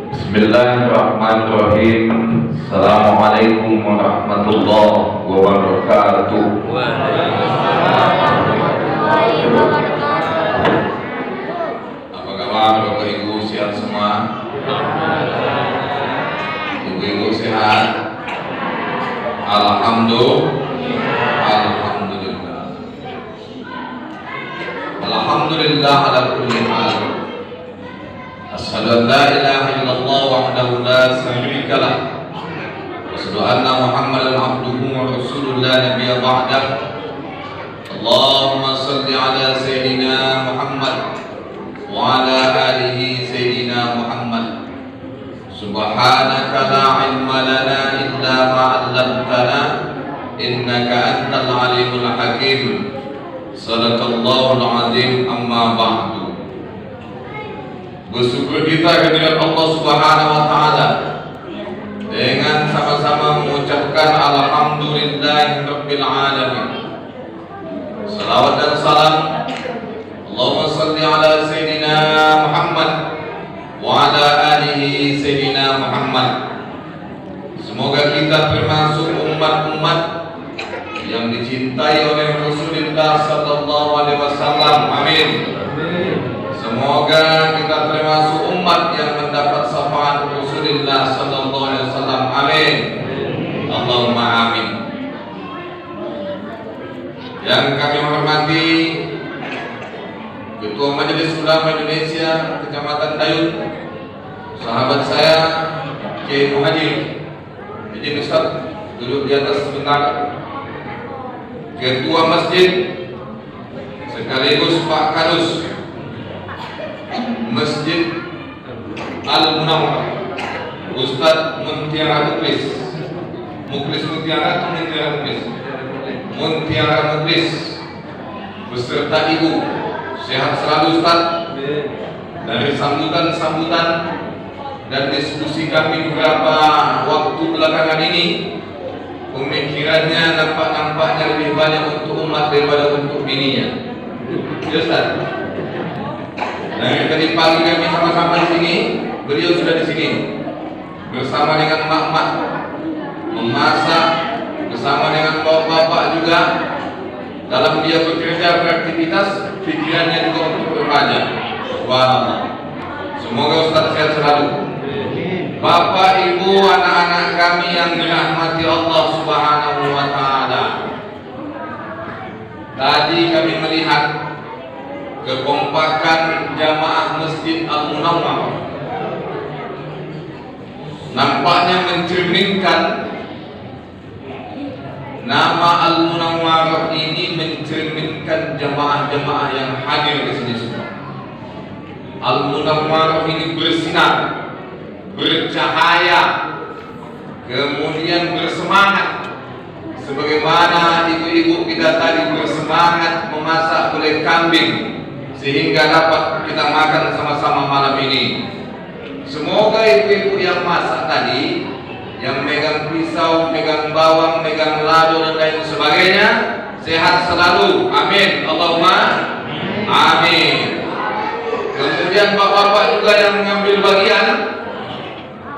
Bismillahirrahmanirrahim. Assalamualaikum warahmatullahi wabarakatuh. Apa kabar Bapak Ibu, sehat semua? Ibu-ibu sehat? Alhamdulillah. Alhamdulillah ala kulli hal. Asyhadu an la ilaha illallah wahdahu la syarika lah. Wa asyhadu anna Muhammadan abduhu wa rasuluhu la nabiyya ba'dah. Allahumma shalli ala sayyidina Muhammad wa ala alihi sayyidina Muhammad. Subhanaka la ilma lana illa ma 'allamtana innaka antal alimul hakim. Sadaqallahul azim. Amma ba'du. Bersyukur kita kepada Allah Subhanahu wa taala dengan sama-sama mengucapkan alhamdulillahirabbil alamin. Salawat dan salam Allahumma shalli ala sayyidina Muhammad wa ala alihi sayyidina Muhammad. Semoga kita termasuk umat-umat yang dicintai oleh Rasulullah sallallahu alaihi wasallam. Amin. Semoga kita termasuk umat yang mendapat syafaat Rasulullah sallallahu alaihi wasallam. Amin. Allahumma amin. Yang kami hormati Ketua Majelis Ulama Indonesia Kecamatan Dayun, sahabat saya Kiai Muhajir, izin Ustaz duduk di atas sebentar. Ketua Masjid sekaligus Pak Kadus Masjid Al-Munawwar, Ustaz Muntiara Muklis Mutiara atau Muntiara Muklis? Muntiara Muklis beserta Ibu, sehat selalu Ustaz. Dari sambutan dan diskusi kami beberapa waktu belakangan ini, pemikirannya nampaknya lebih banyak untuk umat daripada untuk bininya. Ya Ustaz. Nah, tadi pagi kami sama-sama di sini, beliau sudah di sini bersama dengan mak-mak memasak, bersama dengan bapak-bapak juga. Dalam dia bekerja beraktivitas, pikirannya juga untuk berbanyak. Subhanallah. Semoga Ustaz sehat selalu. Bapak, Ibu, anak-anak kami yang dirahmati Allah Subhanahu wa taala. Tadi kami melihat kekompakan jamaah Masjid Al-Munawwar nampaknya mencerminkan, nama Al-Munawwar ini mencerminkan jamaah-jamaah yang hadir di sini semua. Al-Munawwar ini bersinar, bercahaya, kemudian bersemangat. Sebagaimana ibu-ibu kita tadi bersemangat memasak gulai kambing sehingga dapat kita makan sama-sama malam ini. Semoga ibu-ibu yang masak tadi, yang megang pisau, megang bawang, megang lado dan lain sebagainya, sehat selalu. Amin. Allahumma amin. Kemudian bapak-bapak juga yang mengambil bagian,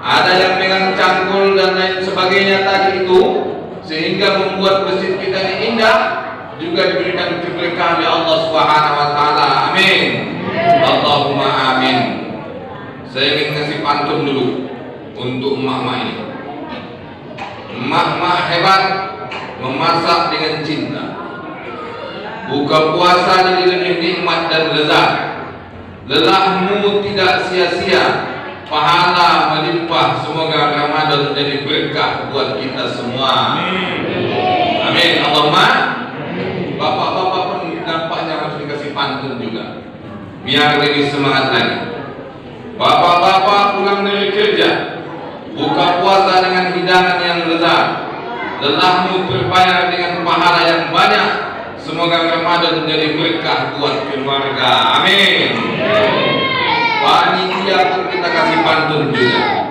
ada yang megang cangkul dan lain sebagainya tadi itu, sehingga membuat masjid kita ini indah, juga diberikan keberkahan oleh Allah Subhanahu wa taala. Amin. Allahumma amin. Saya ingin kasih pantun dulu untuk emak-emak ini. Emak-emak hebat, memasak dengan cinta. Buka puasa jadi lebih nikmat dan lezat. Lelahmu tidak sia-sia, pahala melimpah. Semoga Ramadan menjadi berkah buat kita semua. Amin. Allahumma. Bapak-bapak pun nampaknya harus dikasih pantun juga, biar lebih semangat lagi. Bapak-bapak pulang dari kerja, buka puasa dengan hidangan yang lezat. Lelahmu terbayar dengan pahala yang banyak. Semoga Ramadan menjadi berkah buat keluarga. Amin. Panitia pun kita kasih pantun juga.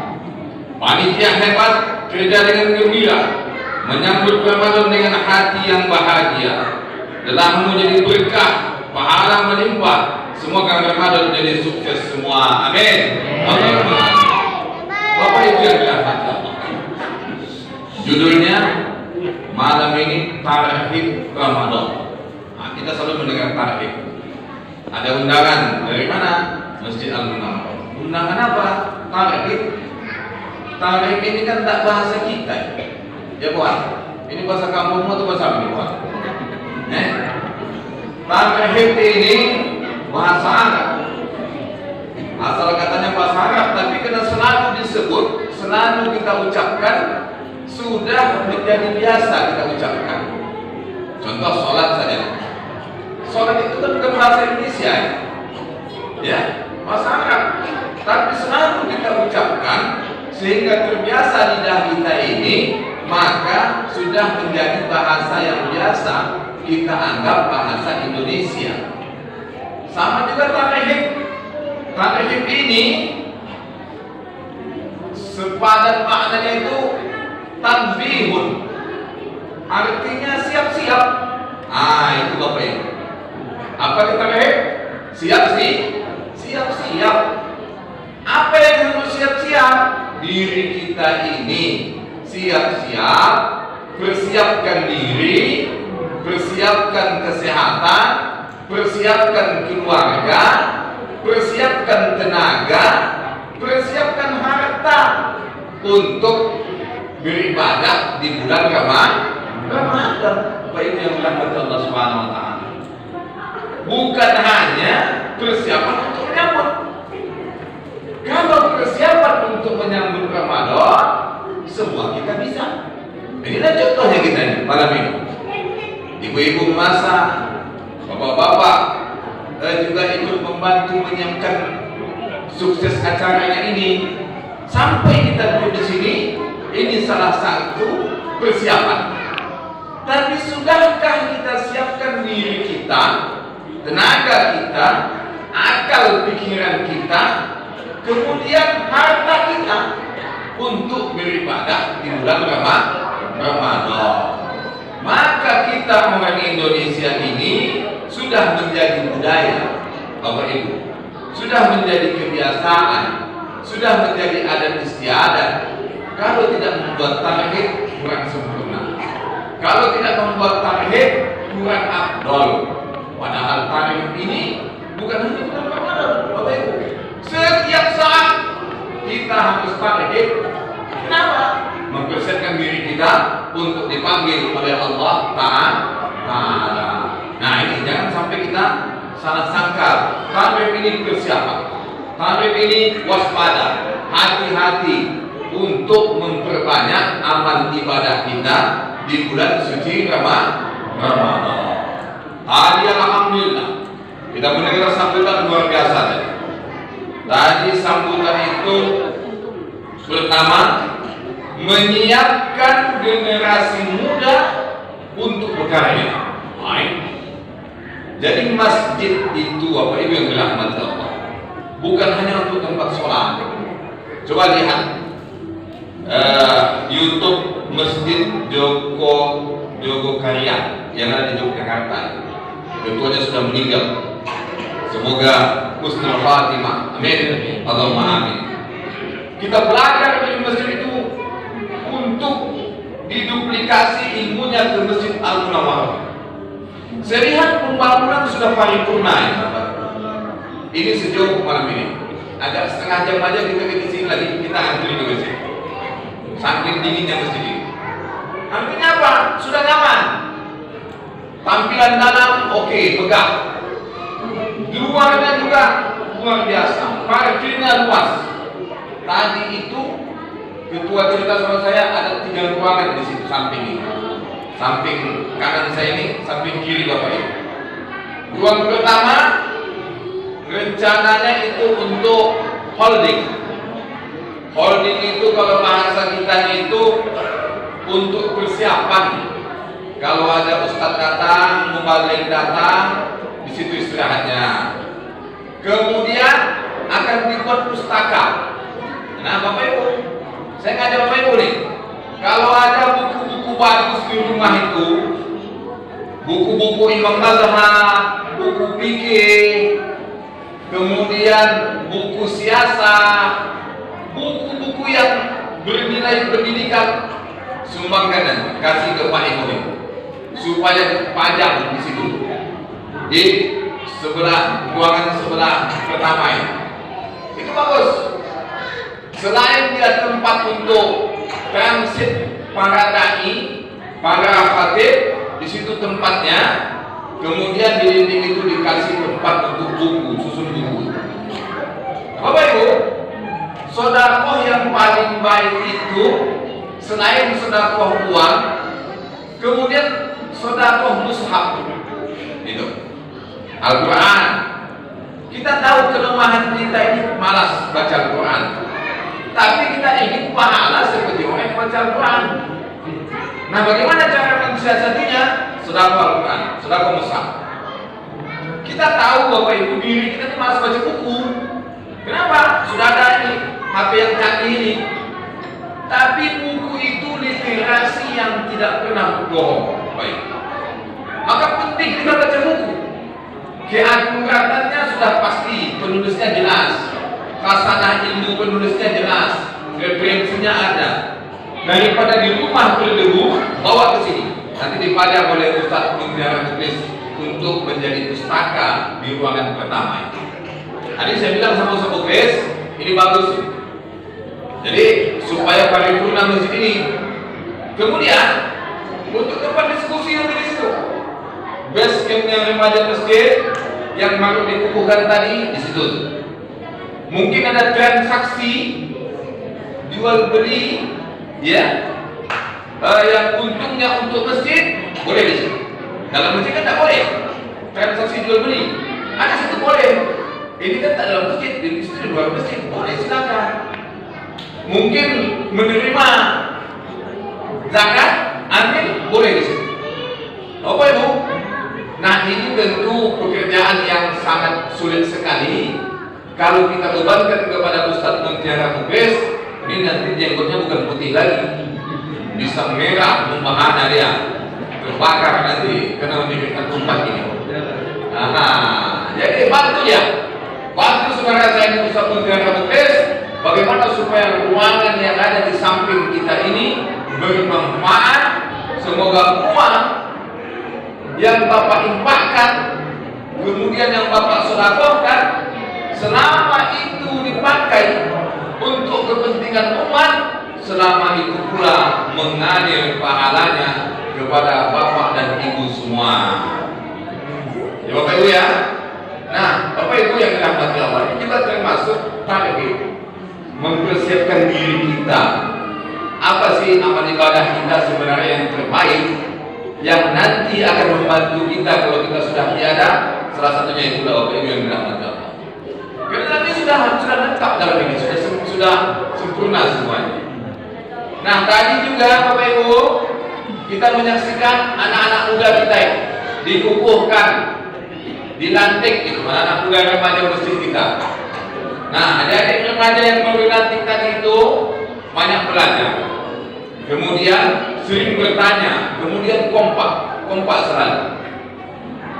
Panitia hebat, kerja dengan gembira, menyambut Ramadan dengan hati yang bahagia. Lelahmu jadi berkah, pahala melimpah. Semoga Ramadan jadi sukses semua. Amin. Allahumma. Ramadan. Nah, kita selalu mendengar tarhib. Ada undangan dari mana? Masjid Al-Munawwarah. Undangan apa? Tarhib. Tarhib ini kan tak bahasa kita, ya bukan? Ini bahasa kampung atau bahasa apa, bukan? Tarhib ini bahasa Arab. Asal katanya bahasa Arab, tapi karena selalu disebut, selalu kita ucapkan, sudah menjadi biasa kita ucapkan. Contoh sholat saja. Sholat itu kan bukan bahasa Indonesia, ya, bahasa Arab. Tapi selalu kita ucapkan sehingga terbiasa lidah kita ini, maka sudah menjadi bahasa yang biasa kita anggap bahasa Indonesia. Sama juga tarhib. Tarhib ini sepadan maknanya itu tanbihun, artinya siap-siap. Itu Bapak Ibu. Apa kita tarhib? Siap-siap. Apa yang harus siap-siap? Diri kita ini siap-siap, persiapkan diri, persiapkan kesehatan, persiapkan keluarga, persiapkan tenaga, persiapkan harta untuk beribadah di bulan Ramadan. Bapak Ibu yang dirahmati Allah Subhanahu wa taala. Bukan hanya persiapan untuk menyambut. Kalau persiapan untuk menyambut Ramadan, semua kita bisa. Inilah contohnya kita nih malam ini. Ibu-ibu memasak, bapak-bapak juga ikut membantu menyiapkan sukses acaranya ini. Sampai kita duduk di sini, ini salah satu persiapan. Tapi sudahkah kita siapkan diri kita, tenaga kita, akal pikiran kita, kemudian harta kita untuk beribadah di bulan Ramadan? Maka kita orang Indonesia ini sudah menjadi budaya, Bapak Ibu, sudah menjadi kebiasaan, sudah menjadi adat istiadat. Kalau tidak membuat tarhib, kurang sempurna. Kalau tidak membuat tarhib, kurang afdol. Padahal tarhib ini bukan hanya bulan Ramadan, Bapak Ibu. Setiap saat kita harus tarhib. Kenapa? Mempersiapkan diri kita untuk dipanggil oleh Allah Ta'ala. Nah, ini jangan sampai kita salah sangka. Tarhib ini persiapan. Tarhib ini waspada, hati-hati untuk memperbanyak amal ibadah kita di bulan suci Ramadan. Tadi alhamdulillah kita mendengar sambutan luar biasa. Tadi sambutan itu pertama menyiapkan generasi muda untuk berkarya. Jadi masjid itu, Bapak Ibu yang dirahmati Allah, bukan hanya untuk tempat sholat. Coba lihat YouTube Masjid Jogo Karya yang ada di Yogyakarta. Ketuanya sudah meninggal. Semoga husnul khatimah. Amin. Allahumma amin. Kita belajar dari masjid itu untuk diduplikasi ilmunya ke Masjid Al-Munawwarah. Saya lihat pembangunan sudah paripurna ya. Ini sejauh malam ini. Agak setengah jam aja kita ke sini lagi, kita antri ke masjid. Saking dinginnya masjid ini. Artinya apa? Sudah nyaman. Tampilan dalam oke, megah. Luarnya juga luar biasa. Parkirnya luas. Tadi itu ketua cerita sama saya ada 3 ruangan di situ samping ini. Samping kanan saya ini, samping kiri Bapak Ibu. Ruang pertama rencananya itu untuk holding. Holding itu kalau bahasa kita itu untuk persiapan. Kalau ada ustadz datang, mubalik datang, di situ istirahatnya. Kemudian akan dibuat pustaka. Nah Bapak Ibu, saya ngajak Bapak Ibu nih, kalau ada buku-buku bagus di rumah itu, buku-buku Imam Mazhab, buku fikih, kemudian buku siasat, buku-buku yang bernilai pendidikan, sumbangkan dan kasih ke Pak Ibu. supaya dipajang di situ, di sebelah ruangan sebelah pertama ini. Itu bagus. Selain dia tempat untuk transit para dai, para khatib, di situ tempatnya. Kemudian di dinding itu dikasih tempat untuk buku, susun buku. Bapak Ibu, sedekah yang paling baik itu selain sedekah uang, kemudian sedekah mushaf. Itu Al-Quran. Kita tahu kelemahan kita ini malas baca Al-Quran, tapi kita ingin pahala seperti orang yang baca Al-Quran. Nah, bagaimana cara mensiasatinya? Sedekah Al-Quran, sedekah mushaf. Kita tahu Bapak Ibu, diri kita ini malas baca buku. Kenapa? Sudah ada ini HP yang canggih ini. Tapi buku itu literasi yang tidak pernah berbohong. Baik. Maka penting kita baca buku. Keakuratannya sudah pasti, penulisnya jelas, khasanah ilmu penulisnya jelas, referensinya ada. Daripada di rumah berdebu, bawa ke sini. Nanti dipajang oleh Ustaz Mutiara Muklis untuk menjadi pustaka di ruangan pertama itu. Tadi saya bilang sama Ustaz Muklis, ini bagus. Jadi supaya paripurna masjid ini. Kemudian untuk tempat diskusi yang di situ. Base campnya remaja masjid yang baru dikukuhkan tadi di situ. Mungkin ada transaksi jual beli, ya, yang untungnya untuk masjid boleh di situ. Dalam masjid kan tak boleh transaksi jual beli. Ada situ boleh. Ini kan tak dalam masjid, di situ di luar masjid boleh, silakan. Mungkin menerima zakat, ambil boleh di situ. Apa Ibu? Nah, ini tentu pekerjaan yang sangat sulit sekali. Kalau kita bebankan kepada Ustaz Mutiara Muklis, ini nanti jenggotnya bukan putih lagi, bisa merah membahana dia, terbakar nanti karena mendirikan tempat ini. Nah, jadi bantu ya, bantu saudara saya Ustaz Mutiara Muklis, bagaimana supaya ruangan yang ada di samping kita ini bermanfaat. Semoga uang yang Bapak infakkan, kemudian yang Bapak sedekahkan, selama itu dipakai untuk kepentingan umat, selama itu pula mengalir pahalanya kepada Bapak dan Ibu semua. Ya Bapak Ibu ya. Nah, Bapak Ibu yang dirahmati Allah, kita termasuk target mempersiapkan diri kita. Apa sih amal ibadah kita sebenarnya yang terbaik, yang nanti akan membantu kita kalau kita sudah tiada? Salah satunya itu Bapak Ibu yang dirahmati Allah. Karena nanti sudah lengkap dalam ini, sudah sempurna semuanya. Nah, tadi juga Bapak Ibu kita menyaksikan anak-anak muda kita dikukuhkan, dilantik itu anak muda remaja masjid kita. Nah, adik-adik remaja yang baru dilantik tadi itu banyak belajar, kemudian sering bertanya, kemudian kompak selalu.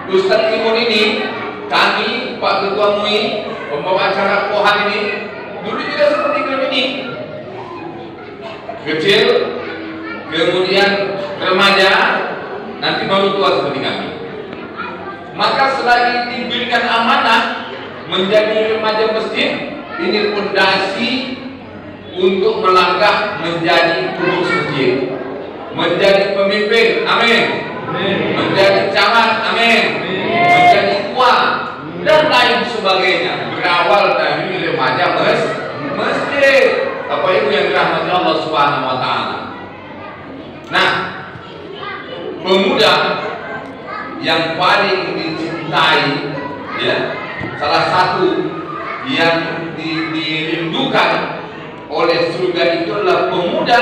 Ustaz Imun ini, kami Pak Ketua MUI, pembawa acara Pohan ini dulu juga seperti ini, kecil, kemudian remaja, nanti baru tua seperti kami. Maka selagi diberikan amanah menjadi remaja masjid, ini fondasi untuk melangkah menjadi pengurus masjid, menjadi pemimpin, amin, menjadi camat, amin, menjadi tua dan lain sebagainya, berawal dari remaja masjid. Bapak Ibu yang dirahmati Allah Subhanahu wa taala. Nah, pemuda yang paling dicintai, ya, salah satu yang dirindukan oleh surga itu adalah pemuda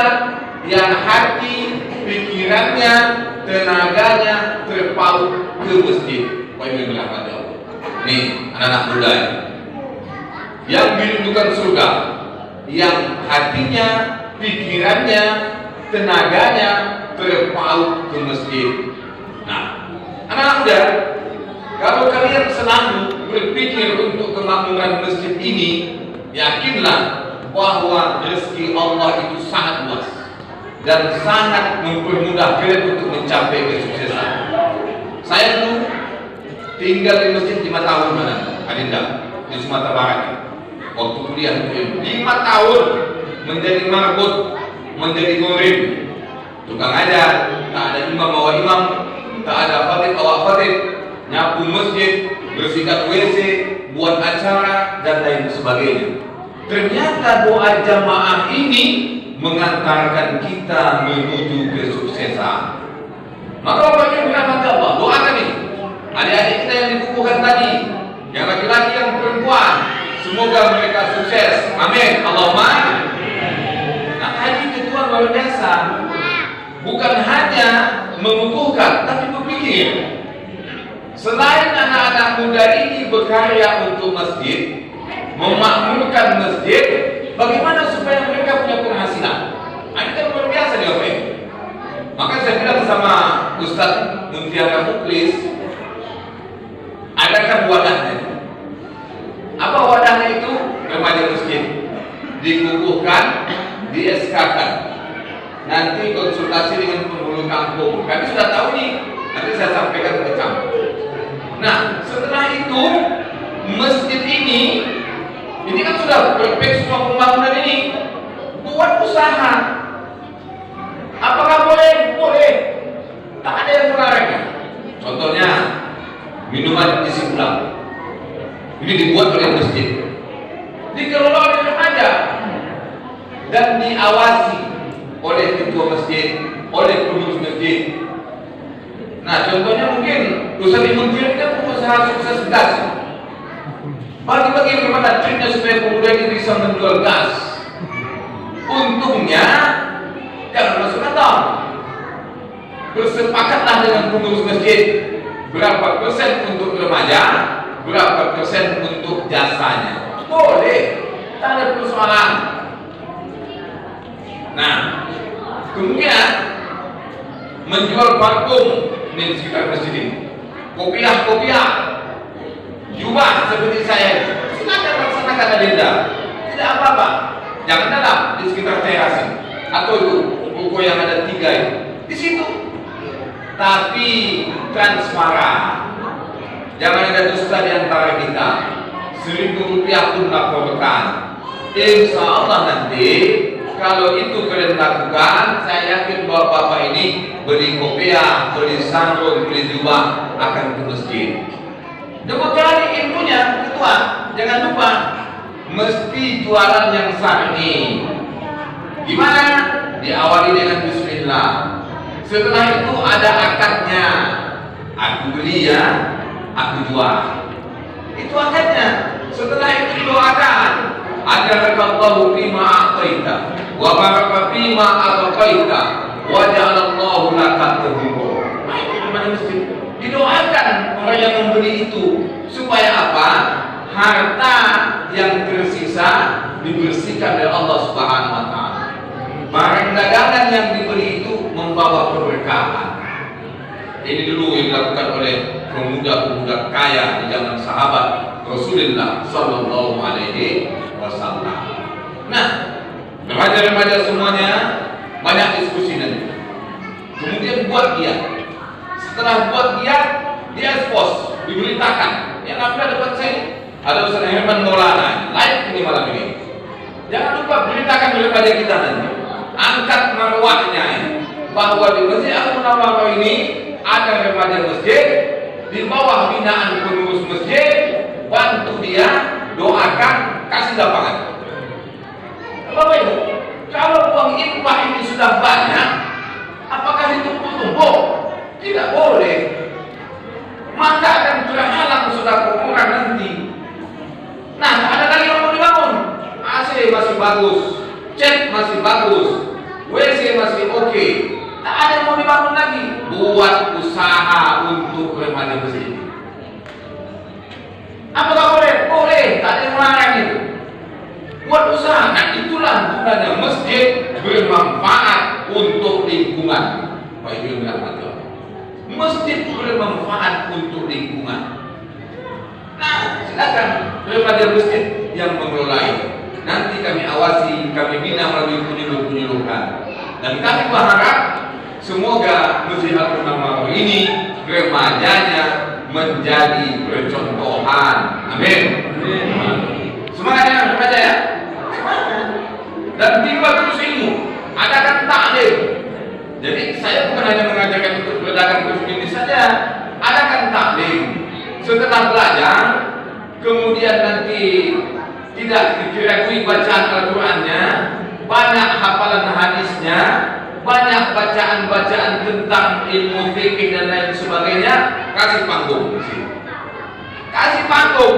yang hati, pikirannya, tenaganya terpaut ke masjid. Bapak Ibu yang dirahmati Allah. Nih, anak-anak muda yang dirindukan surga, yang hatinya, pikirannya, tenaganya terpaut ke masjid. Nah, anak-anak muda, kalau kalian selalu berpikir untuk kemakmuran masjid ini, yakinlah bahwa rezeki Allah itu sangat luas dan sangat mempermudah kalian untuk mencapai kesuksesan. Saya dulu tinggal di masjid 5 tahun mana, Adinda, di Sumatera Barat. Waktu kuliah itu 5 tahun menjadi marbot, menjadi murid, tukang ajar, tak ada imam bawa imam, tak ada khatib bawa khatib, nyapu masjid, bersihkan WC, buat acara dan lain sebagainya. Ternyata doa jamaah ini mengantarkan kita menuju kesuksesan. Maka Bapak Ibu dirahmati Allah, doakan ini. Adik-adik kita yang dikukuhkan tadi, yang laki-laki yang perempuan, semoga mereka sukses. Amin. Allahumma. Nah, tadi ketua luar biasa. Bukan hanya mengukuhkan, tapi berpikir. Selain anak-anak muda ini berkarya untuk masjid, memakmurkan masjid, bagaimana supaya mereka punya penghasilan? Ini kan luar biasa nih Bapak Ibu. Maka saya bilang sama Ustaz Muntiara Muklis, adakan wadahnya. Apa wadahnya itu? Remaja masjid. Dikukuhkan, di-SK-kan. Nanti konsultasi dengan penghulu kampung. Kami sudah tahu nih, nanti saya sampaikan ke campur. Nah, setelah itu masjid ini kan sudah perfect semua pembangunan ini. Buat usaha. Apakah boleh? Boleh. Tak ada yang melarangnya. Contohnya minuman isi ulang. Ini dibuat oleh masjid, dikelola oleh remaja, dan diawasi oleh ketua masjid, oleh pengurus masjid. Nah, contohnya mungkin Ustaz Muntiara kan pengusaha sukses gas. Bagi-bagi bagaimana triknya supaya pemuda ini bisa menjual gas. Untungnya jangan masuk kantor. Bersepakatlah dengan pengurus masjid berapa persen untuk remaja, berapa persen untuk jasanya. Boleh, tak ada persoalan. Nah, kemudian menjual parfum di sekitar masjid ini, kopiah, jubah seperti saya. Silakan laksanakan Adinda, tidak apa-apa. Jangan dalam di sekitar teras ini, atau itu buku yang ada 3 itu di situ. Tapi transparan. Jangan ada dusta di antara kita. Rp1.000 pun laporkan. Insya Allah nanti kalau itu kalian lakukan, saya yakin bahwa Bapak ini beli kopiah, beli sarung, beli jubah akan ke masjid. Coba cari ilmunya, ketua. Jangan lupa mesti jualan yang syar'i. Gimana? Diawali dengan bismillah. Setelah itu ada akadnya. Aku beli ya, aku jual. Itu akadnya. Setelah itu didoakan. Ajarallahu fima a'taita wa baraka fima atqaita wa ja'alallahu laka tuhibbu. Itu mana mesti didoakan orang yang membeli itu supaya apa? Harta yang tersisa dibersihkan oleh Allah Subhanahu wa taala. Barang dagangan yang dibeli itu membawa keberkahan. Ini dulu yang dilakukan oleh pemuda-pemuda kaya di zaman sahabat Rasulullah Sallallahu Alaihi Wasallam. Nah, remaja-remaja semuanya banyak diskusi nanti. Kemudian buat giat. Setelah buat giat, dia expose, diberitakan. Yang ada depan saya ada Ustaz Herman Maulana live ini malam ini. Jangan lupa beritakan remaja kita nanti. Angkat marwahnya bahwa di Masjid Al-Munawwarah ini ada remaja masjid di bawah binaan pengurus masjid. Bantu dia, doakan, kasih lapangan. Bapak Ibu, kalau uang infak ini sudah banyak, apakah itu tumpuk? Tidak boleh. Maka akan terhalang sudah kurang nanti. Nah, ada lagi yang mau dibangun. AC masih bagus, cat masih bagus, WC masih oke. Tak ada yang mau dibangun lagi. Buat usaha untuk remaja masjid. Apakah boleh? Boleh, tak ada yang melarang itu. Buat usaha, nah itulah gunanya masjid bermanfaat untuk lingkungan. Pak Ibu bilang betul. Masjid bermanfaat untuk lingkungan. Nah, silakan remaja masjid yang mengelola itu. Nanti kami awasi, kami bina melalui penyuluh-penyuluhan. Dan kami berharap semoga Masjid Al-Munawwarah ini remajanya menjadi percontohan. Amin. Semangatnya remaja ya. Semangat. Dan timbul terus ilmu. Adakan taklim. Jadi saya bukan hanya mengajarkan untuk berdagang terus ini saja. Adakan taklim. Setelah belajar, kemudian nanti tidak dikira-kira bacaan Al-Qur'annya, banyak hafalan hadisnya, banyak bacaan-bacaan tentang ilmu fikih dan lain sebagainya, kasih panggung di sini. Kasih panggung.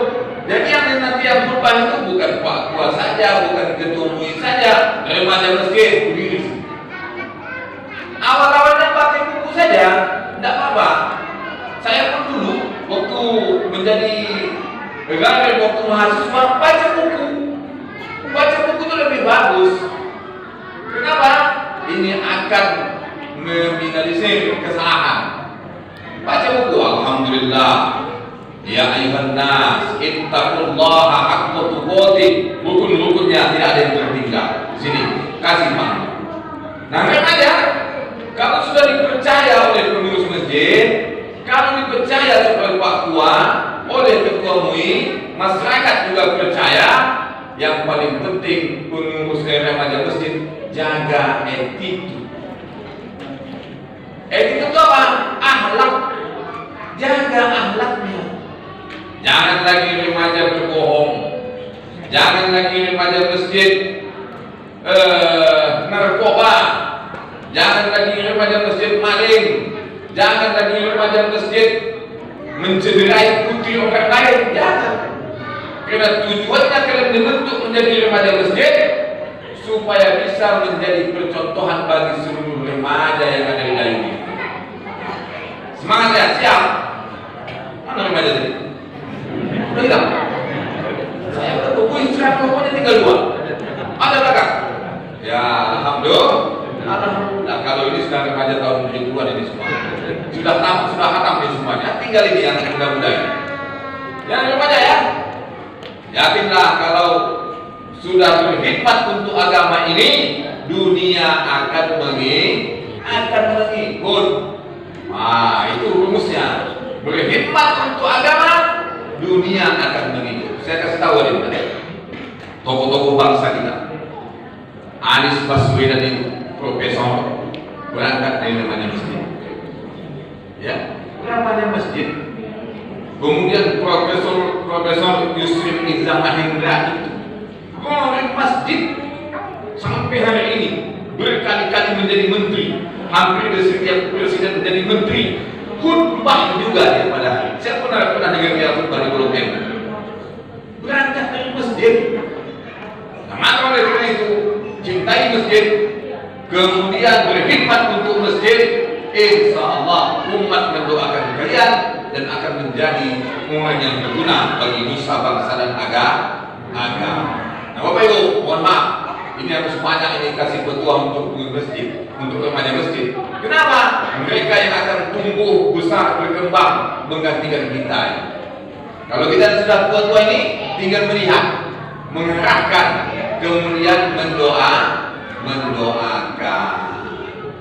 Jadi yang nanti yang khutbah itu bukan Pak Ketua saja, bukan Ketua MUI saja, remaja masjid berdiri. Awal-awalnya pakai buku saja, tidak apa-apa. Saya pun dulu waktu menjadi pegawai, waktu mahasiswa, baca buku. Baca buku itu lebih bagus. Kenapa? Ini akan meminimalisir kesalahan. Baca buku, alhamdulillah. Ya ayuhan nas, ittaqullaha haqqa tuqatih. Rukun-rukunnya tidak ada yang tertinggal. Sini, kasih panggung. Nah, remaja, kalau sudah dipercaya oleh pengurus masjid, kalau dipercaya sebagai Pak Tua, oleh Ketua MUI, masyarakat juga percaya. Yang paling penting pengurus remaja masjid, jaga attitude. Attitude itu apa? Akhlak. Jaga akhlaknya. Jangan lagi remaja berbohong. Jangan lagi remaja masjid narkoba. Jangan lagi remaja masjid maling. Jangan lagi remaja masjid mencederai putri orang lain. Jangan. Karena tujuannya kalian dibentuk menjadi remaja masjid supaya bisa menjadi percontohan bagi seluruh remaja yang ada di dalam ini. Semangat ya, siap. Mana remaja tadi? Udah hilang. Saya udah buku istirahat, pokoknya tinggal 2. Ada belakang? Ya, alhamdulillah. Kalau ini sudah remaja tahun 70-an ini semua. Sudah hatam ini semuanya. Tinggal ini yang muda-muda ini. Yang remaja ya. Yakinlah kalau sudah berkhidmat untuk agama ini, dunia akan mengikut. Nah, itu rumusnya. Berkhidmat untuk agama, dunia akan mengikut. Saya kasih tahu ada tokoh-tokoh bangsa kita. Anies Baswedan itu profesor, berangkat dari namanya masjid. Ya, namanya masjid. Kemudian Profesor Yusril Izzah Mahendra itu ngomongin masjid sampai hari ini berkali-kali menjadi menteri, hampir di setiap presiden menjadi menteri, khutbah juga dia pada hari. Saya pernah dengar dia khutbah di Pulau M. Berangkat dari masjid. Nah, maka oleh karena itu cintai masjid, kemudian berkhidmat untuk masjid. Insya Allah umat mendoakan kalian dan akan menjadi orang yang berguna bagi nusa bangsa dan agama. Nah, Bapak Ibu, mohon maaf, ini harus banyak ini kasih petua untuk masjid, untuk remaja masjid. Kenapa? Mereka yang akan tumbuh besar berkembang menggantikan kita. Kalau kita sudah tua-tua ini, tinggal melihat, mengerahkan, kemudian mendoakan.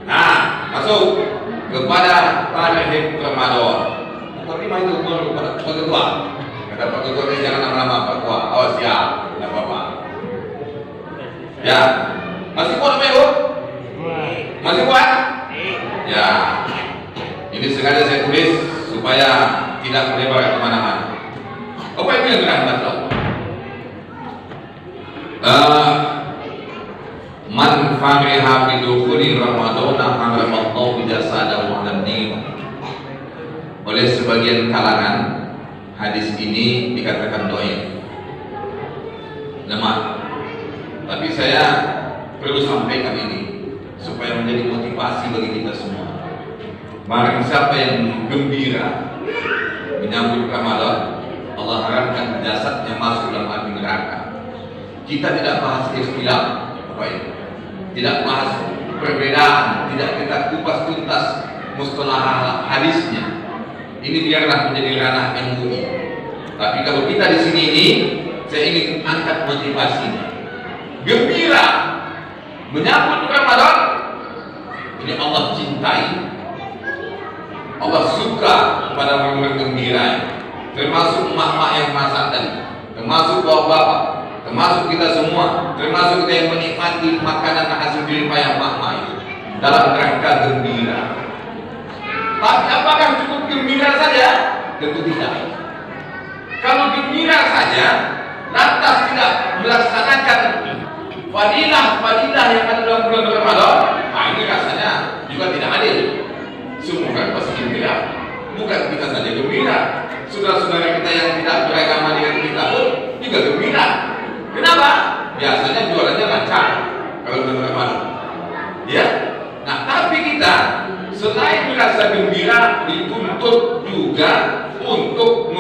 Nah, masuk kepada tarikh Ramadan. Terima itu kepada Pak Ketua. Kata Pak Ketua ini jangan lama-lama Pak Ketua. Awas ya, tidak apa-apa. Ya, masih kuat Pak Ibu? Masih kuat? Ya, ini sengaja saya tulis supaya tidak melebar kemana-mana. Bapak Ibu yang dirahmati Allah. Man fariha bidukhuli Ramadana haramallahu jasadahu 'alan nar. Oleh sebagian kalangan hadis ini dikatakan dhaif, lemah. Tapi saya perlu sampaikan ini supaya menjadi motivasi bagi kita semua. Barang siapa yang gembira menyambut Ramadan, Allah harapkan jasadnya masuk dalam api neraka. Kita tidak bahas istilah, Bapak Ibu. Tidak bahas perbedaan, tidak kita kupas tuntas mustalah hadisnya. Ini biarlah menjadi ranah MUI. Tapi kalau kita di sini ini, saya ingin angkat motivasinya. Gembira menyambut Ramadan. Ini Allah cintai, Allah suka pada momen gembira, termasuk emak-emak yang masak tadi, termasuk bapak-bapak, termasuk kita semua, termasuk kita yang menikmati makanan hasil jerih payah emak-emak itu dalam rangka gembira. Tapi apakah cukup gembira saja? Tentu tidak. Kalau gembira saja, lantas tidak melaksanakan fadilah-fadilah yang ada dalam bulan Ramadan, ini rasanya juga tidak adil. Semua kan pasti gembira, bukan kita saja gembira, saudara-saudara kita yang tidak beragama dengan kita pun juga gembira. Kenapa? Biasanya jualannya lancar kalau bulan Ramadan. Ya, nah tapi kita selain merasa gembira dituntut juga untuk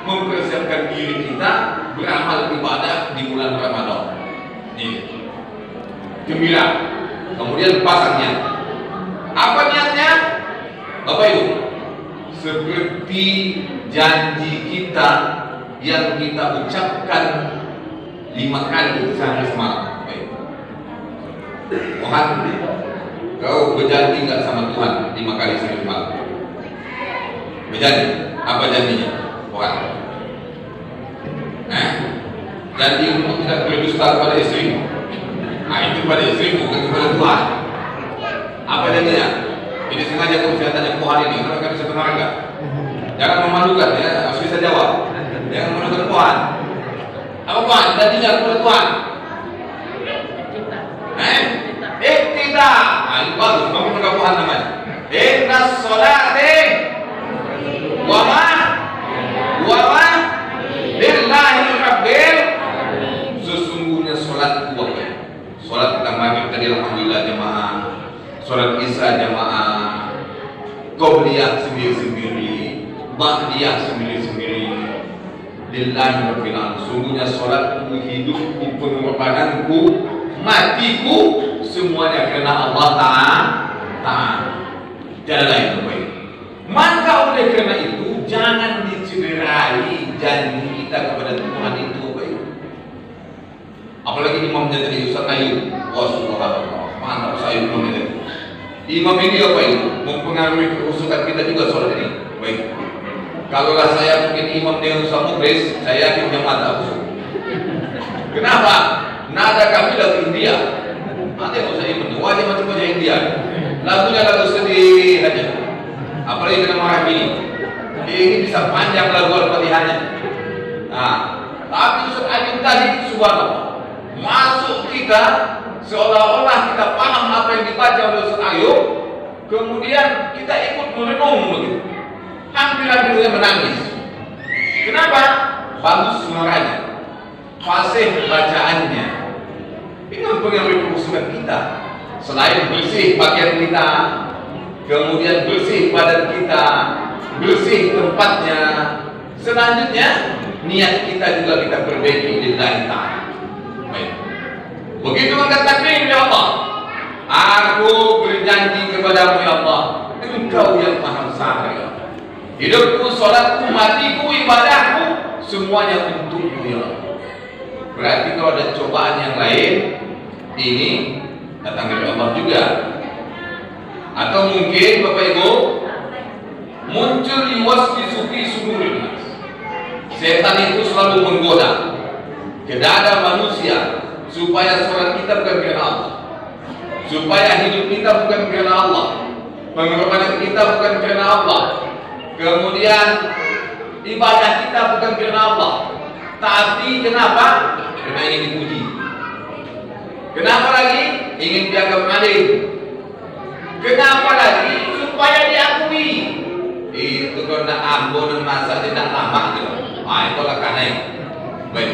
mempersiapkan diri kita beramal ibadah di bulan Ramadan. Gembira. Kemudian pasangnya. Apa niatnya? Bapak Ibu, seperti janji kita yang kita ucapkan 5 kali sehari semalam. Baik. Tuhan, kau berjanji nggak sama Tuhan 5 kali sehari semalam? Berjanji. Apa janjinya? Tuhan. Janji untuk tidak berdusta kepada istri. Itu pada istri, bukan kepada Tuhan. Apa janjinya? Ini sengaja aku bisa tanya Tuhan ini, karena kami bisa benar enggak? Jangan memalukan ya, harus bisa jawab. Jangan memalukan Tuhan. Apa Tuhan? Janjinya kepada Tuhan. Tidak. Ini bagus, kamu menganggap Tuhan namanya. Inna sholati wa ma lillahi rabbil. Sesungguhnya sholatku, sholat kita maghrib tadi alhamdulillah jamaah, sholat isya jamaah, qobliyah sendiri-sendiri, ba'diyah sendiri-sendiri, lillahi rabbil alamin. Sungguhnya sholatku, hidupku, pengorbananku, matiku, semuanya karena Allah Ta'ala. Jalan lain baik. Maka oleh karena itu jangan dicederai janji kita kepada Tuhan itu baik. Apalagi imam jadi Ustaz Ayub. Wah subhanallah, mantap saya imam ini. Imam ini apa itu? Mempengaruhi kehusukan kita juga sholat ini. Baik. Kalaulah saya mungkin imam dengan Ustaz Muklis, saya yakin jamaah tak khusyuk. Kenapa? Nada kami lagu India. Nanti nggak usah imam, wajah macam wajah India. Lagunya lagu sedih aja. Apalagi dengan orang ini. Ini bisa panjang lagu Al-Fatihahnya. Nah, tapi Ustaz Ayub tadi subhanallah, masuk kita seolah-olah kita paham apa yang dibaca oleh Ustaz Ayub, kemudian kita ikut merenung begitu. Hampir-hampir menangis. Kenapa? Bagus suaranya, fasih bacaannya. Ini mempengaruhi kehusukan kita. Selain bersih pakaian kita, kemudian bersih badan kita, bersih tempatnya, selanjutnya niat kita juga kita perbaiki lillahi ta'ala. Baik. Begitu angkat takbir ya Allah, aku berjanji kepadamu ya Allah, Engkau yang maha besar ya Allah. Hidupku, sholatku, matiku, ibadahku, semuanya untukmu ya Allah. Berarti kalau ada cobaan yang lain, ini datang dari Allah juga. Atau mungkin Bapak Ibu muncul yuwaswisu fi sudurin nas. Setan itu selalu menggoda ke dada manusia supaya sholat kita bukan karena Allah, supaya hidup kita bukan karena Allah, pengorbanan kita bukan karena Allah, kemudian ibadah kita bukan karena Allah. Tapi kenapa? Karena ingin dipuji. Kenapa lagi? Ingin dianggap adil. Kenapa lagi? Supaya diakui. Itu karena ambon masa tidak lama gitu. Itu lah karena itu. Baik.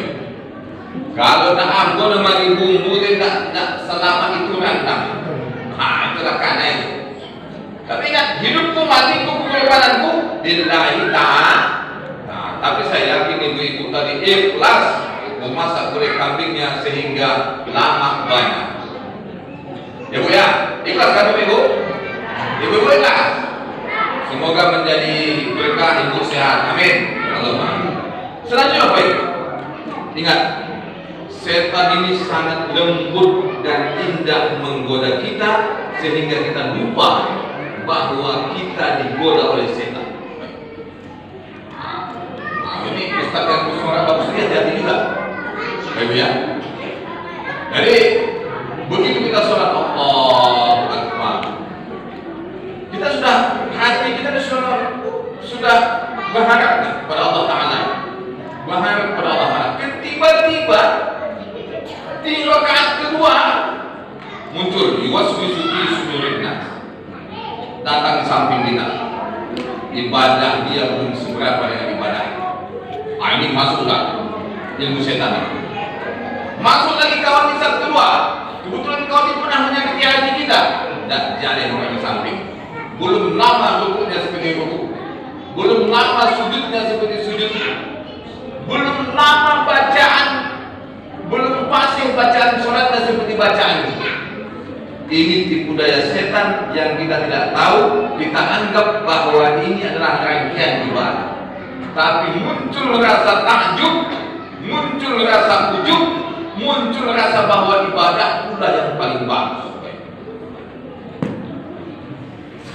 Kalau nak ambon mari bumbu tidak selama itu randam. Itu lah karena itu. Tapi ingat, hidupku, matiku, pengorbananku lillahi ta'ala. Tapi saya yakin ibu-ibu tadi ikhlas memasak gulai kambingnya sehingga lama banyak. Ya Bu ya, ikhlas kan Ibu? Ibu ikhlas. Semoga menjadi berkah, ibu sehat. Amin. Allahumma. Selanjutnya apa itu? Ingat, setan ini sangat lembut dan indah menggoda kita sehingga kita lupa bahwa kita digoda oleh setan. ini Ustaz yang bersuara bagus ini hati-hati juga. Baik ya. Jadi begitu kita sholat Allahu Akbar, kita sudah hati kita sudah berharap kepada Allah Taala, berharap kepada Allah Taala. Tiba-tiba di rakaat kedua muncul yuwaswisu fi sudurin nas, datang di samping kita, ibadah dia belum seberapa dengan ibadah. Ini masuklah ilmu setan. Masuk lagi kawan di saat kedua, kebetulan kawan itu pernah menyakiti hati kita, tidak jadi orang di samping. Belum lama rukuknya seperti rukuk, belum lama sujudnya seperti sujud, belum lama bacaan, belum fasih bacaan sholatnya seperti bacaan. Ini tipu daya setan yang kita tidak tahu. Kita anggap bahwa ini adalah rangkaian ibadah, tapi muncul rasa takjub, muncul rasa ujub, muncul rasa bahwa ibadah pula yang paling bagus.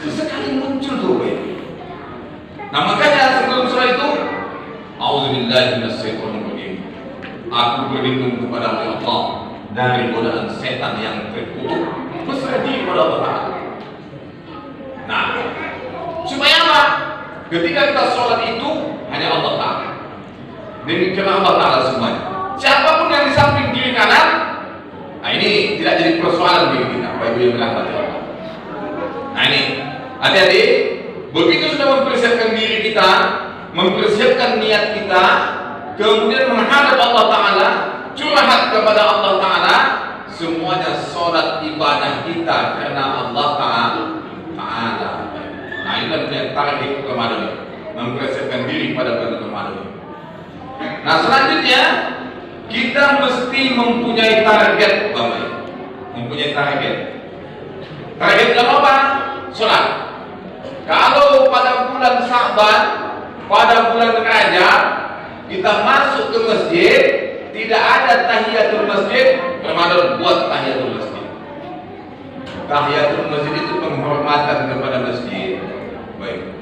Sekali muncul tuh. Nah makanya sebelum surah itu, A'udzubillahi minasyaitonirrajim. Aku berlindung kepada Allah dari godaan setan yang terkutuk. Berserah diri kepada Allah Ta'ala. Nah, supaya apa? Ketika kita sholat itu hanya Allah Ta'ala. Demikian Allah Ta'ala semuanya. Siapapun yang di samping kiri kanan, nah ini tidak jadi persoalan bagi kita. Bapak Ibu yang dirahmati Allah. Nah ini, hati-hati. Begitu sudah mempersiapkan diri kita, mempersiapkan niat kita, kemudian menghadap Allah Ta'ala, curhat kepada Allah Ta'ala, semuanya sholat ibadah kita karena Allah Ta'ala. Nah inilah yang target Ramadan ini, mempersiapkan diri pada bulan Ramadan ini. Nah selanjutnya kita mesti mempunyai target, Bapak. Mempunyai target. Target apa? Sholat. Kalau pada bulan Sya'ban, pada bulan Rajab, kita masuk ke masjid, tidak ada tahiyatul masjid, Ramadan buat tahiyatul masjid. Tahiyatul masjid itu penghormatan kepada masjid. Baik.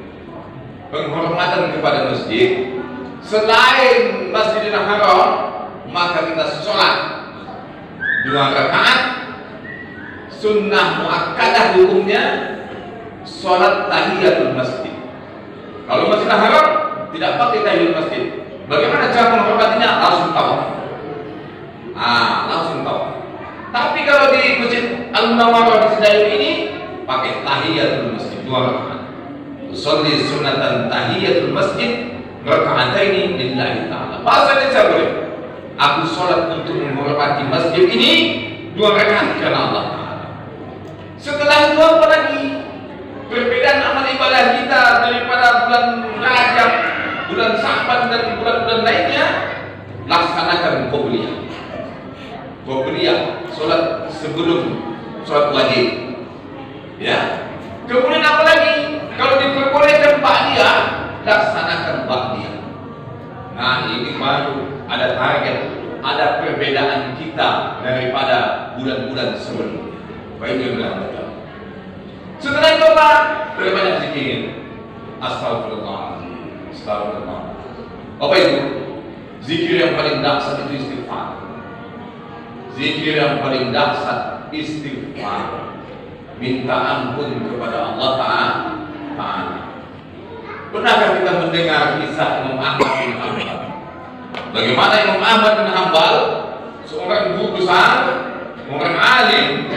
Penghormatan kepada masjid. Selain Masjidil Haram, maka kita sholat 2 rakaat. Sunnah muakkadah hukumnya sholat tahiyatul masjid. Kalau Masjidil Haram tidak pakai tahiyatul masjid. Bagaimana cara menghormatinya? Langsung tawaf. Langsung tawaf. Tapi kalau di Masjid Al-Munawwarah di Sedayu ini pakai tahiyatul masjid 2 rakaat. Usolli sunatan tahiyatul masjid raka'ataini lillahi ta'ala. Bahasa Indonesia boleh. Aku sholat untuk menghormati masjid ini 2 rakaat karena Allah Ta'ala. Setelah itu apa lagi? Perbedaan amal ibadah kita daripada bulan Rajab, bulan Sya'ban dan bulan-bulan lainnya, laksanakan qobliyah. Qobliyah, sholat sebelum sholat wajib. Ya. Kemudian apa lagi? Kalau diperbolehkan ba'diyah, laksanakan ba'diyah. Nah ini baru ada target, ada perbedaan kita daripada bulan-bulan sebelumnya. Baik yang berangkat. Setelah itu apa? Berbanyak zikir. Astagfirullahaladzim, astagfirullah. Apa itu? Zikir yang paling dahsyat itu istighfar. Zikir yang paling dahsyat istighfar. Minta ampun kepada Allah Ta'ala. Pernahkah kita mendengar kisah Imam Ahmad bin Hanbal? Bagaimana Imam Ahmad bin Hanbal, seorang guru besar, orang alim,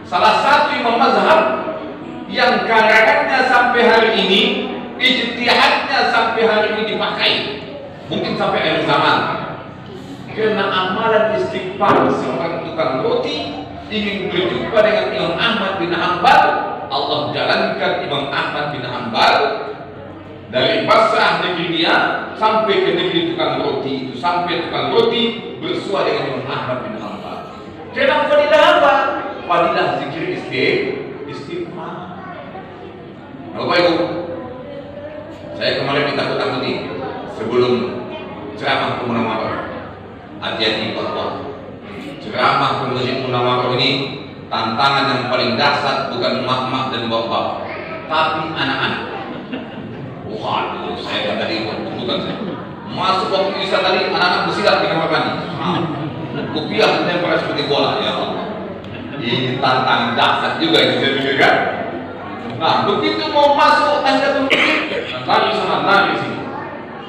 salah satu imam mazhab yang karangannya sampai hari ini, ijtihadnya sampai hari ini dipakai, mungkin sampai akhir zaman. Karena amalan istighfar seorang tukang roti ingin berjumpa dengan Imam Ahmad bin Hanbal, Allah jalankan Imam Ahmad bin Hanbal dari Basrah negeri dia sampai ke negeri tukang roti itu, sampai tukang roti bersua dengan Imam Ahmad bin Hanbal. Kenapa fadilah apa? Fadilah zikir istighfar. Bapak Ibu, saya kemarin ditakut-takuti sebelum ceramah ke Munawwarah. Hati-hati bahwa ceramah ke Masjid Munawwarah ini tantangan yang paling dahsyat bukan emak-emak dan bapak, tapi anak-anak. Waduh, saya tadi bukan saya. Masuk waktu isya tadi, anak-anak bersilat di kamar mandi. Kopiah menempel seperti bola, ya Allah. Ini tantangan dahsyat juga ini saya pikir kan. Nah, begitu mau masuk tahiyatul masjid, lari sana, lari sini.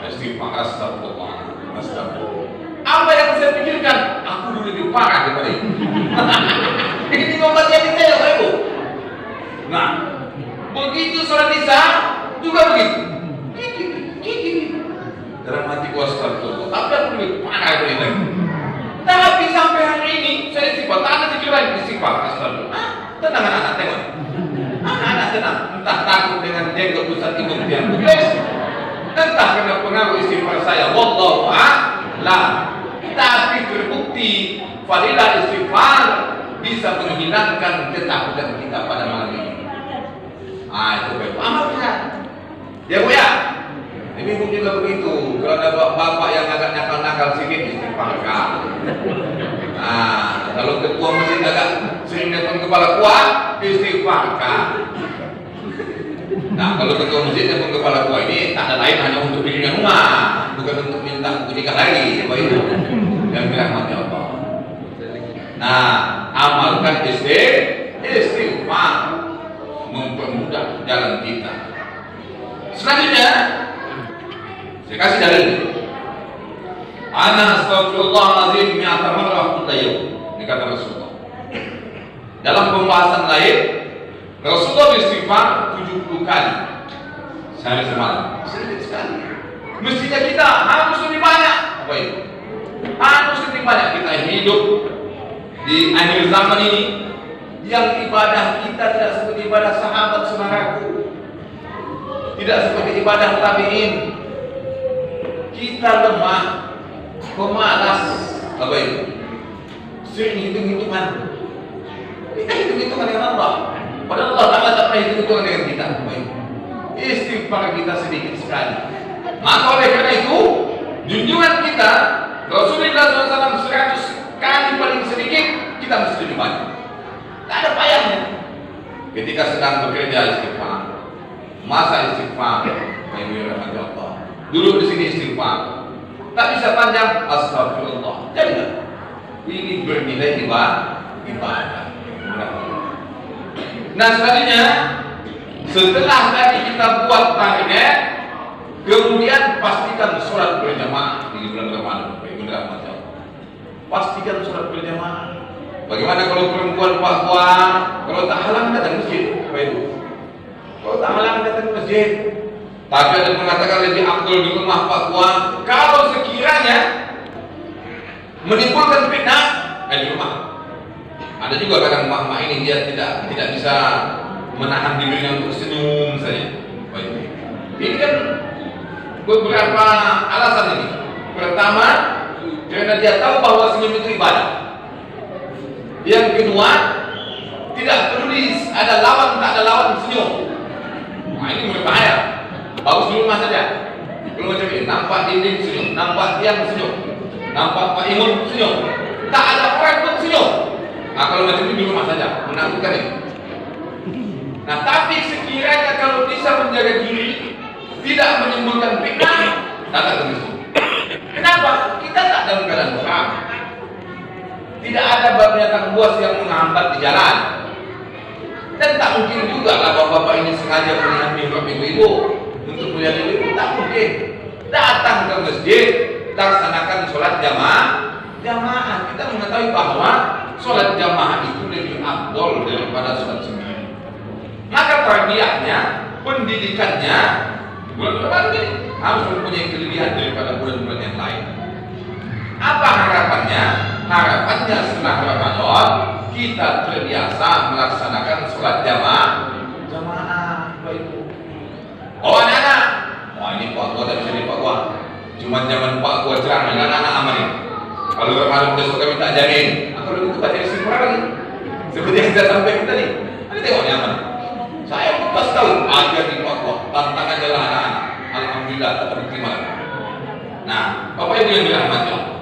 Istighfar, astagfirullah, astagfirullah. Apa yang saya pikirkan? Aku dulu lebih parah daripada ini. Ini membuat jadi saya, Pak Ibu. Nah, begitu sholat isya juga begitu. Dalam hati gua astagfirullah. Tapi aku lebih parah daripada ini. Tapi sampai hari ini saya istighfar, tak ada pikiran istighfar, astagfirullah. Tenang anak-anak, tengok. Anak-anak tenang, entah takut dengan jenggot Ustaz Ibnu Tian Muklis, entah karena pengaruh istighfar saya, wallahu a'lam. Tapi terbukti fadilah istighfar bisa menghilangkan ketakutan kita pada malam ini. Itu baik. Amalkan. Ya Bu ya. Ini Bu juga begitu. Kalau ada bapak yang agak nakal-nakal sedikit istighfarkan. Kalau ketua masjid agak sering datang kepala kuat, istighfarkan. Nah, kalau ketua masjid datang kepala kuat ini tak ada lain hanya untuk dirinya rumah, bukan untuk minta nikah lagi, Bapak Ibu. Yang dirahmati Allah. Nah, amalkan istighfar mempermudah jalan kita. Selanjutnya, saya kasih dalil. Ana astaghfirullahaladzim mi'ata marrah kulla yaum. Ini kata Rasulullah. Dalam pembahasan lain, Rasulullah beristighfar 70 kali sehari semalam. Sedikit sekali. Mestinya kita harus lebih banyak. Apa itu? Harus lebih banyak. Kita hidup di akhir zaman ini yang ibadah kita tidak seperti ibadah sahabat saudaraku, tidak seperti ibadah tabi'in. Kita lemah, pemalas, apa itu? Sering hitung-hitungan. Kita hitung-hitungan dengan Allah. Padahal Allah Ta'ala tak pernah hitung-hitungan dengan kita. Istighfar kita sedikit sekali. Maka oleh karena itu, junjungan kita Rasulullah SAW 100 kali paling sedikit, kita mesti lebih banyak. Tak ada payahnya. Ketika sedang bekerja istighfar, masa istighfar, Allah. Duduk di sini istighfar. Tak bisa panjang, astagfirullah. Jadi ini bernilai ibadah. Nah, selanjutnya setelah tadi kita buat target, kemudian pastikan sholat berjamaah di bulan Ramadan. Pastikan sholat berjamaah. Bagaimana kalau perempuan Papua, kalau tak halang datang masjid, Bapak Ibu? Kalau tak halang datang masjid, tapi ada mengatakan lebih afdal di rumah Papua. Kalau sekiranya menimbulkan fitnah di rumah. Ada juga kadang emak-emak ini dia tidak bisa menahan dirinya untuk senyum saja. Baik. Ini kan beberapa alasan ini. Pertama, karena dia tahu bahwa senyum itu ibadah. Yang kedua, tidak peduli ada lawan tak ada lawan senyum. Nah, ini berbahaya. Bagus di rumah saja. Belum macam ini. Nampak dinding senyum, nampak tiang senyum, nampak Pak Imun senyum. Tak ada orang pun senyum. Nah, kalau macam ini di rumah saja, menakutkan ini. Nah, tapi sekiranya kalau bisa menjaga diri, tidak menimbulkan fitnah, datang ke masjid. Kenapa? Kita tak dalam keadaan perang. Tidak ada binatang buas yang menghambat di jalan. Dan tak mungkin juga lah bapak-bapak ini sengaja melihat ibu-ibu untuk melihat ibu-ibu. Tak mungkin. Datang ke masjid, laksanakan sholat jamaah. Kita mengetahui bahwa sholat jamaah itu lebih afdol daripada sholat sendiri. Maka tarbiyahnya, pendidikannya, bulan Ramadan ini harus mempunyai kelebihan daripada bulan-bulan yang lain. Apa harapannya? Harapannya setelah Ramadan kita terbiasa melaksanakan sholat jamaah. Oh anak-anak, ini Pak Gua tak bisa di Pak Gua. Cuma zaman Pak Gua ceramah, anak-anak aman ini. Kalau Ramadan besok kami tak jamin. Kalau itu baca istighfar lagi. Seperti yang saya sampaikan tadi. Ini tengok nyaman. Saya pas tahu ajar di Pak Gua. Tantangan adalah anak-anak. Alhamdulillah tak terima. Nah, Bapak Ibu yang dirahmati Allah.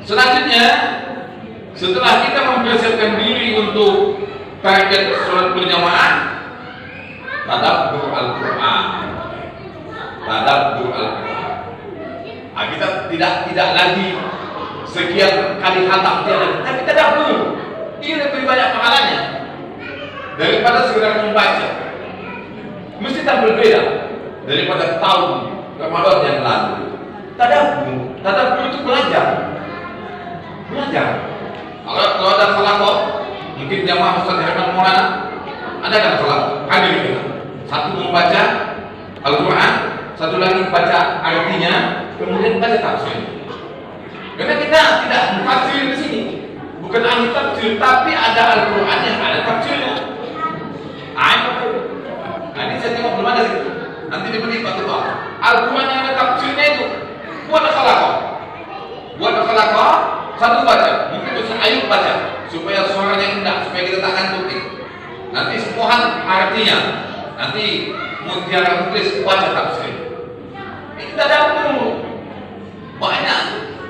Selanjutnya, setelah kita mempersiapkan diri untuk target sholat berjamaah, tadabbur Al-Quran. Kita tidak lagi sekian kali khatam tapi tadabbur. Ini lebih banyak pahalanya daripada sekedar membaca. Mesti tak berbeda daripada tahun Ramadan yang lalu. Tadabbur itu belajar. Kalau ada salah kok, mungkin jamaah Ustaz Herman Maulana ada kan salah? Hadir kita. Satu membaca Al-Quran, satu lagi baca artinya, kemudian baca tafsir. Karena kita tidak tafsir di sini, bukan ahli tafsir, tapi ada Al-Quran yang ada tafsirnya. Ini saya tengok belum ada sih. Nanti diberi Pak Ketua. Al-Quran yang ada tafsirnya itu buat akhlak. Satu baca, mungkin Ustaz Ayub baca supaya suaranya indah, supaya kita tak ngantuk. Nanti semua artinya, nanti Mutiara Muklis baca tafsir. Kita dapur banyak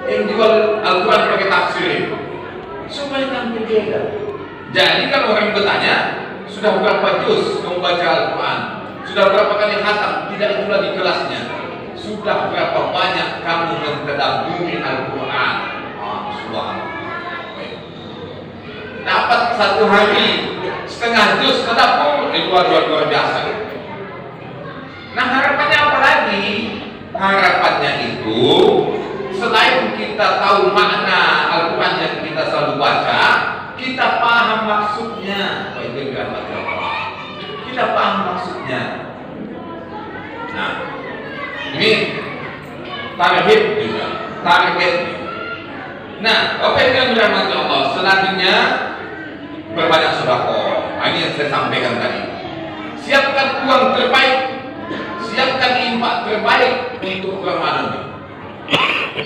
yang jual Al-Quran pakai tafsir supaya tampil beda. Jadi kalau orang bertanya, sudah berapa juz membaca Al-Quran? Sudah berapa kali khatam? Tidak itu lagi kelasnya. Sudah berapa banyak kamu mentadabburi Al-Quran? Dapat satu hari setengah juz tadabbur, itu luar biasa. Nah, harapannya apa lagi? Harapannya itu selain kita tahu makna Al-Quran yang kita selalu baca, kita paham maksudnya. Kita paham maksudnya. Nah, ini target juga, target. Nah, apa yang dirahmati Allah? Selanjutnya berbanyak sedekah. Ini yang saya sampaikan tadi. Siapkan uang terbaik, siapkan infak terbaik untuk Ramadan.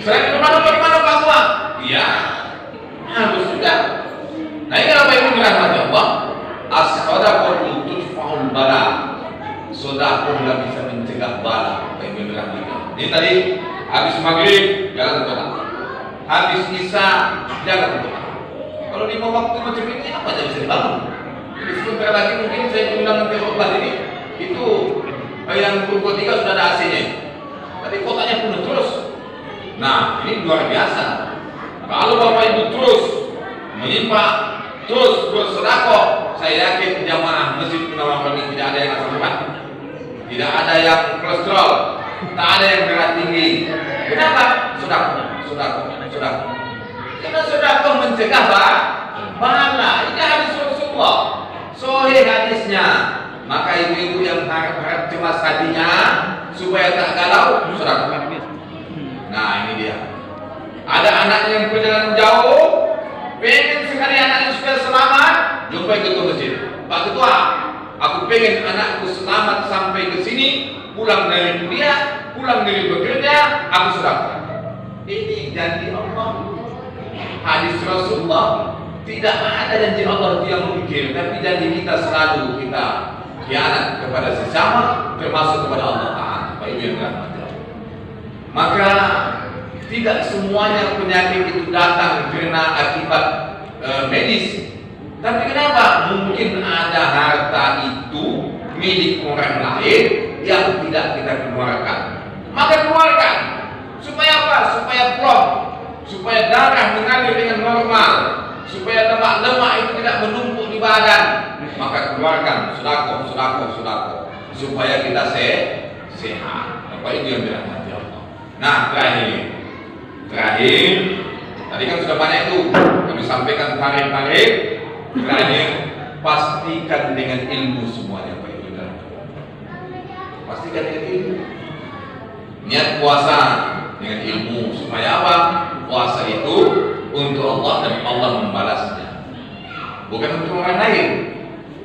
Selain Ramadan, bagaimana Pak Tua? Iya, harus juga. Nah, ini apa yang dirahmati Allah? As-sadaqatu tudfa'ul bala. Sedekah yang bisa mencegah bala. Apa yang dirahmati Allah? Ini tadi habis maghrib jalan ke habis isya jalan ke kalau 5 waktu macam ini apa aja bisa dibangun. Jadi sebentar lagi mungkin saya ulang nanti khotbah ini itu yang pukul 3 sudah ada AC-nya. Tapi kotanya penuh terus. Nah, ini luar biasa. Kalau Bapak Ibu terus menyimpang, terus bersedekah, saya yakin jamaah Masjid Munawwarah ini tidak ada yang asam urat, tidak ada yang kolesterol, tak ada yang darah tinggi. Kenapa? Sedekah. Karena sedekah mencegah bala. Ini hadis Rasulullah. Sahih hadisnya. Maka ibu-ibu yang harap cemas hatinya supaya tak galau, sedekah. Nah, ini dia. Ada anaknya yang perjalanan jauh, pengen sekali anaknya supaya selamat, jumpai ketua masjid. Pak Ketua, aku pengen anakku selamat sampai ke sini, pulang dari kuliah, pulang dari bekerja, aku sedekah. Ini janji Allah. Hadis Rasulullah. Tidak ada janji Allah itu yang memikir, tapi janji kita selalu kita khianat kepada sesama, termasuk kepada Allah Ta'ala. Pak Ibu yang dirahmati Allah. Maka tidak semuanya penyakit itu datang karena akibat medis. Tapi kenapa? Mungkin ada harta itu milik orang lain yang tidak kita keluarkan. Maka keluarkan. Supaya apa? Supaya plong, supaya darah mengalir dengan normal, supaya lemak-lemak itu tidak menumpuk di badan. Maka keluarkan sedekah, supaya kita sehat. Apa itu yang dirahmati Allah. Nah, terakhir, tadi kan sudah banyak itu kami sampaikan tarikh. Terakhir, pastikan dengan ilmu semuanya, Pak Ibu. Pastikan dengan ilmu. Niat puasa dengan ilmu supaya apa? Puasa itu untuk Allah dan Allah membalasnya, bukan untuk orang lain.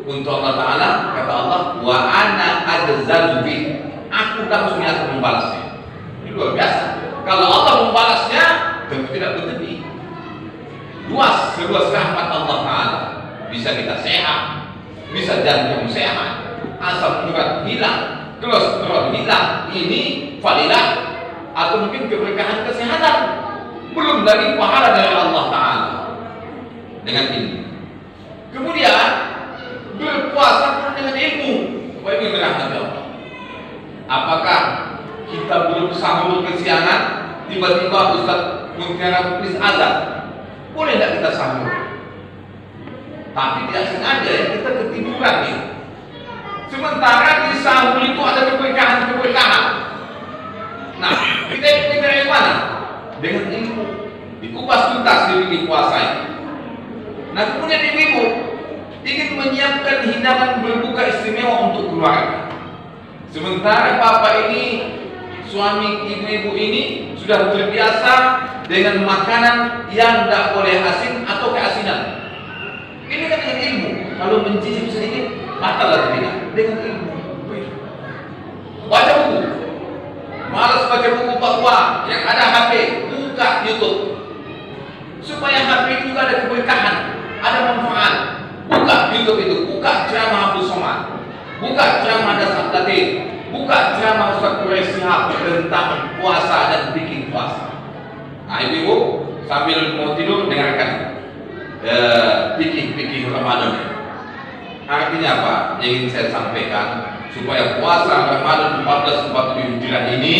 Untuk Allah Ta'ala, kata Allah, wa ana adzal bi, aku langsung akan membalasnya. Ini luar biasa. Kalau Allah membalasnya, tentu tidak berhenti. Seluas rahmat Allah Ta'ala, bisa kita sehat, bisa jantung sehat, asam urat hilang, kolesterol hilang. Ini fadilah atau mungkin keberkahan kesehatan, belum lagi pahala dari Allah Ta'ala dengan ilmu. Kemudian berpuasa pun dengan ilmu. Bapak Ibu dirahmati Allah. Apakah kita belum sahur kesiangan? tiba-tiba Ustaz Mutiara Muklis azan, boleh tidak kita sambut? Tapi tidak sengaja ya, kita ketiduran nih. Sementara di sahur itu ada keberkahan. Nah, kita itu dari mana? Dengan ilmu. Dikupas tuntas dibikin puasa. Nah, kemudian ibu ingin menyiapkan hidangan berbuka istimewa untuk keluarga. Sementara bapak ini, suami ibu-ibu ini sudah terbiasa dengan makanan yang tidak boleh asin atau keasinan. Ini kan dengan ilmu. Kalau mencicip sedikit, batal tidak dengan ilmu. Baca buku. Malas baca buku bahwa yang ada HP, buka YouTube. Supaya HP itu juga ada keberkahan, ada manfaat. Buka YouTube itu, buka ceramah Abdul Somad, buka ceramah Dasar Latif, buka ceramah Ustaz Quraisy Shihab tentang puasa dan bikin puasa. Nah, ibu sambil mau tidur dengarkan pikir Ramadan. Artinya apa? Ingin saya sampaikan supaya puasa Ramadan 1447 Hijriah ini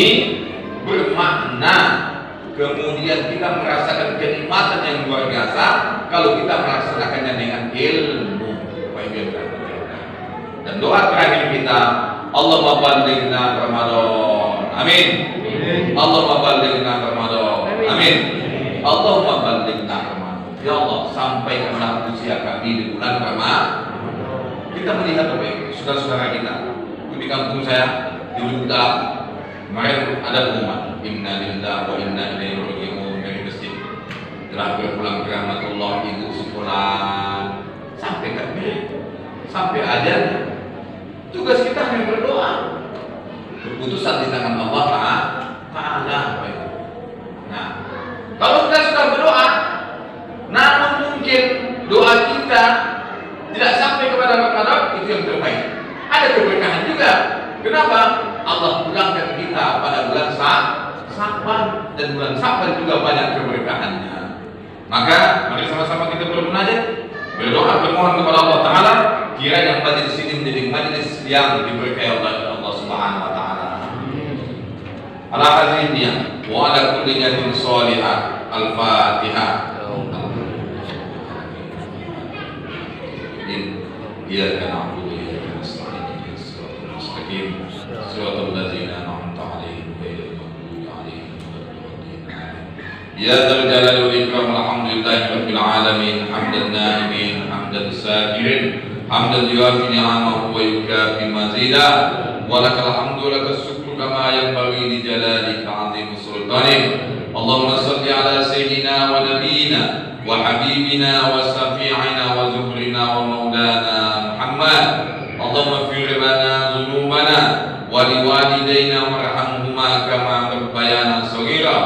bermakna, kemudian kita merasakan kenikmatan yang luar biasa kalau kita melaksanakannya dengan ilmu. Dan doa terakhir kita, Allahumma ballighna Ramadan. Amin. Allahumma ballighna Ramadan. Amin. Allahumma ballighna Ramadan. Ya Allah, sampaikanlah usia kami di bulan Ramadan. Kita melihat saudara-saudara kita di kampung saya di Lunda, kemarin ada pengumuman inna lillahi wa inna ilaihi raji'un dari masjid. Telah berpulang ke rahmatullah ibu sekolah sampai sampai ajan. Tugas kita hanya berdoa. Keputusan di tangan Allah Ta'ala. Nah, kalau kita sudah berdoa, namun mungkin doa kita tidak sampai kepada Ramadan, itu yang terbaik. Ada keberkahan juga. Kenapa? Allah pulangkan kita pada bulan Sa'ban, dan bulan Sa'ban juga banyak keberkahannya. Maka mari sama-sama kita bermunajat, berdoa, bermohon kepada Allah Ta'ala, kiranya majelis ini menjadi majelis yang diberkahi oleh Allah Subhanahu Wa Ta'ala. Ala haziniya wa ala kulli niyatin shalihah. Al-Fatihah. إياك نعبد وإياك نستعين اهدنا الصراط المستقيم صراط الذين أنعمت عليهم غير المغضوب عليهم ولا الضالين يا ذا الجلال والإكرام الحمد لله رب العالمين حمدا النائمين حمدا الساكرين حمدا يوافي نعمه ويكافي مزيدا ولك الحمد ولك الشكر كما ينبغي لجلالك عظيم سلطانك اللهم صل على سيدنا ونبينا وحبيبنا وشفيعنا وزهرنا ومولانا محمد اللهم اغفر لنا ذنوبنا ولوالدينا وارحمهما كما ربيانا صغيرا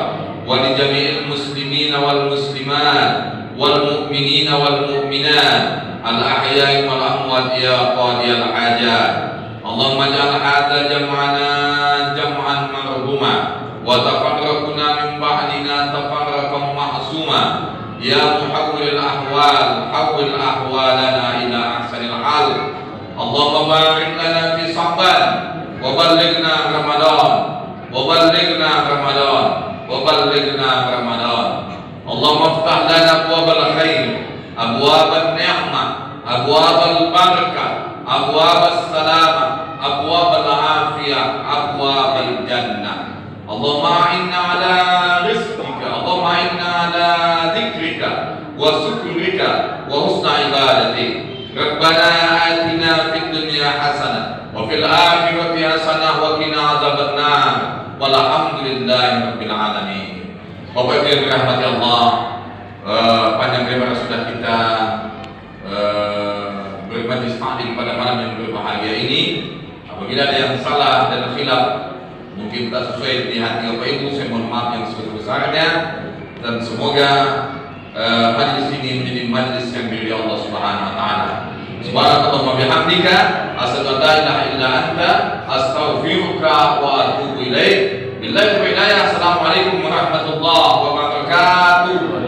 ولجميع المسلمين والمسلمات والمؤمنين والمؤمنات الأحياء والأموات يا قاضي الحاجات اللهم اجعل هذا جمعنا جمعا مرحوما وتفرقنا من بعدنا تفرقا معصوما يا محول الأحوال حول أحوالنا إلى أحسن الحال اللهم بارك لنا في شعبان وبلغنا رمضان وبلغنا رمضان وبلغنا رمضان اللهم افتح لنا أبواب الخير أبواب النعمة أبواب البركة أبواب السلامة أبواب العافية أبواب الجنة اللهم أعنا على رزقك اللهم أعنا على ذكرك وشكرك وحسن عبادتك ربنا آتنا في الدنيا حسنة وفي الآخرة حسنة وقنا عذاب النار والحمد لله رب العالمين. Bapak Ibu yang dirahmati Allah, panjang lebar sudah kita bermajlis taklim pada malam yang berbahagia ini. Apabila ada yang salah dan khilaf, mungkin tak sesuai di hati Bapak Ibu, saya mohon maaf yang sebesar-besarnya, dan semoga majlis ini menjadi majlis yang diri Allah Subhanahu Wa Taala. Subhanallah bihamdika, asyhadu an la ilaha illa anta, astaghfiruka wa atubu ilaik. Billahi wa hidayah. Assalamualaikum warahmatullahi wabarakatuh.